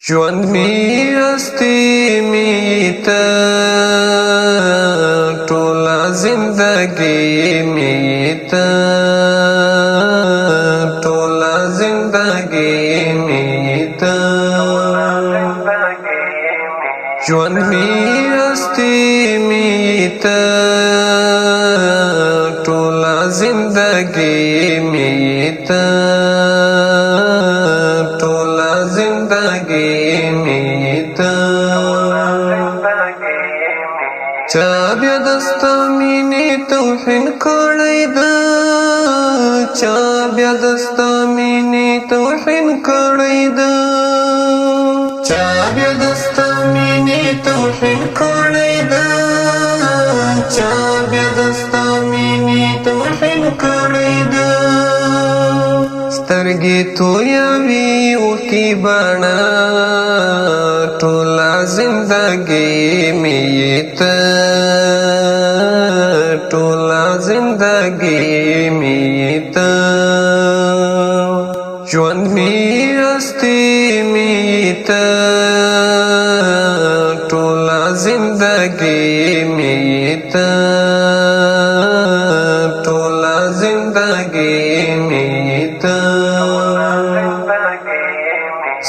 ژوند می هستی می ته ټوله زندگی می ته ټوله زندگی می ته ژوند می هستی می ته ټوله زندگی می ته ټوله زندگی می ته چا بیا دستا مینې توهین کړی ده چا بیا دستا مینې توهین کړی ده چا بیا دستا مینې توهین کړی ده چا بیا دستا مینې توهین کړی ده سترګې تویوي اوښکې بڼه ټوله زندګي مې ته ټوله زندګي مې ته ژوند مې هستي مې ته ټوله زندګي مې ته ټوله زندګي مې ته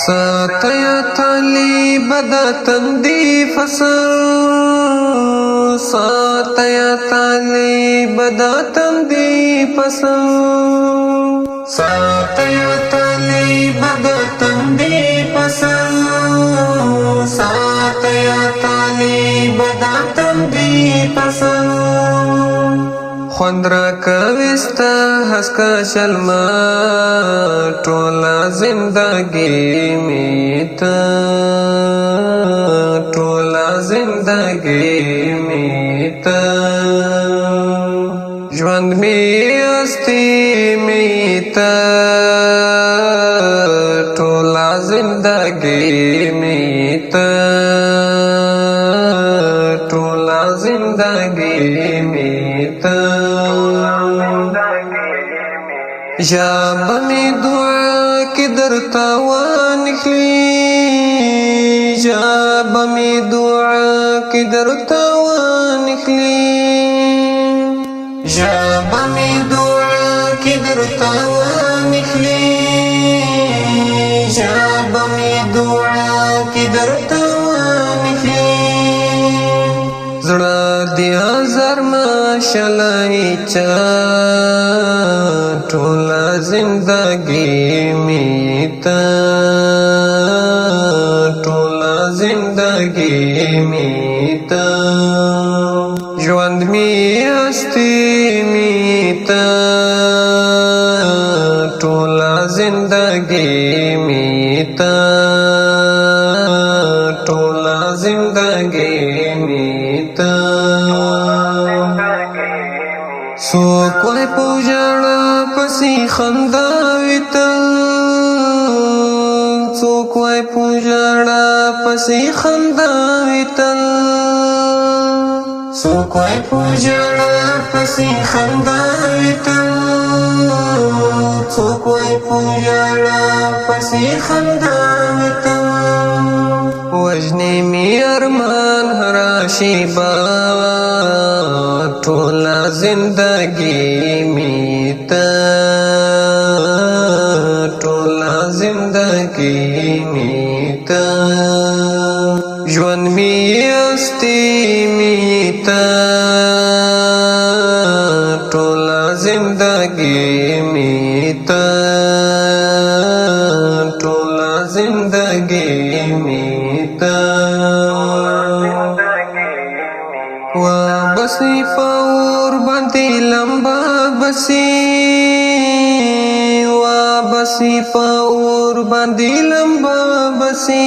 ساتیا طالب د تندې فصل ساتیا طالب د تندې فصل ساتیا طالب د تندې فصل ساتیا طالب د تندې فصل خوند را کويستا هسکا شلما ټوله زندگی می ته ټوله زندگی می ته ژوند می هستی می ته ټوله زندگی می ته ټوله زندگی می ته ژبه مې دعا کې درته وانخلي ژبه مې دعا کې درته وانخلي ژبه مې دعا کې درته وانخلي ژبه مې دعا کې درته وانخلي زړه دې هزار ماشلای چا ټوله زندگی می ته ټوله زندگی می ته ژوند می هستی می ته ټوله زندگی می ته ټوله زندگی می ته څوک وای په ژړا پسې خندا وي تل څوک وای په ژړا پسې خندا وي تل څوک وای په ژړا پسې خندا وي تل څوک وای په ژړا پسې خندا وي تل وژنې مې ارمان هره شېبه ټوله زندگی می ته ټوله زندگی می ته ژوند می هستی می ته ټوله زندگی می ته ټوله زندگی می ته بسی فور باندې لمبا بسی وا بسی فور باندې لمبا بسی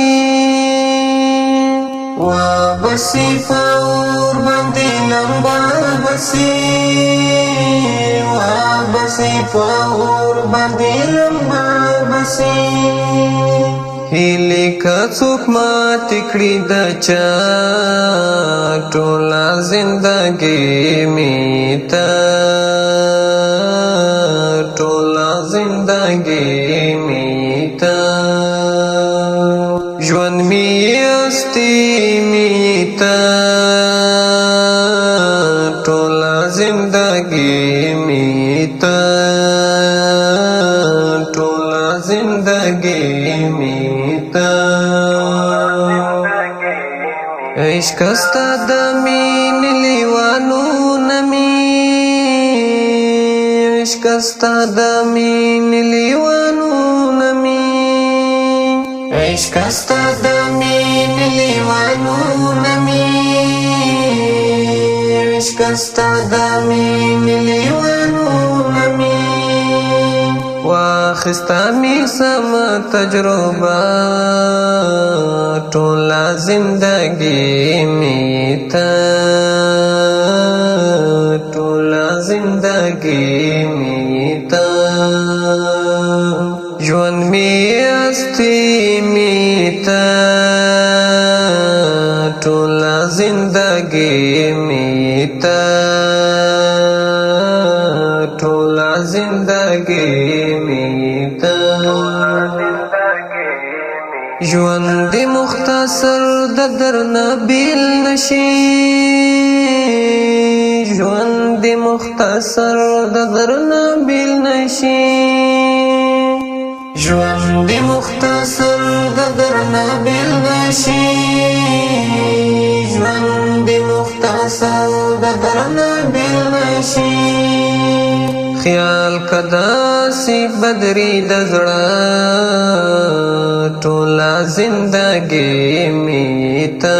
وا بسی فور باندې لمبا بسی وا بسی فور باندې لمبا بسی هیلی که څوک مات کړي د چا ټوله زندگی می ته ټوله زندگی می ته ژوند می استی میتا ټوله زندگی میتا ټوله زندگی میتا عشق استا د مین لیوانو نمی عشق استا د مین لیوانو نمی عشق استا د مین لیوانو نمی عشق استا د مین لیوانو نمی واخستا می سم تجربه ټوله زندگی میتا ټوله زندگی میتا ژوند می استی میتا ټوله زندگی میتا ټوله زندگی میتا ژوند مختصر د درنه بیل نشي ژوند مختصر د درنه بیل نشي ژوند مختصر د درنه بیل نشي ژوند مختصر د درنه بیل نشي خیال کداسي بدري د زړه ټوله زندگی میتا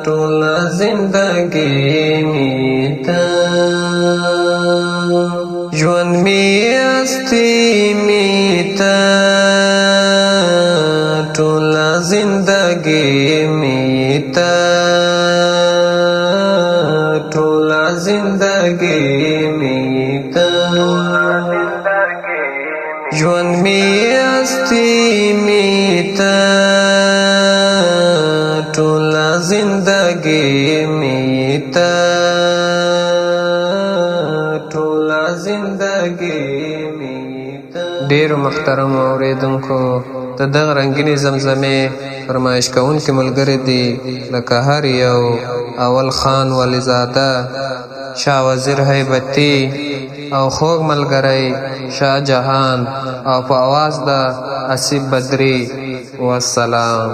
ټوله زندگی میتا ژوند می استی میتا ټوله زندگی میتا ټوله زندگی میتا ژوند می استی میتا ټوله زندگی میتا ټوله زندگی میتا ډیرو محترم اوریدونکو د دغه رنګینې زمزمې فرمایش کوونکي ملګري دي لکه هر یو اول خان ولیزاده شاه وزیر هیبتي او خوږ ملګری شاه جهان او په اواز د حسیب بدري والسلام.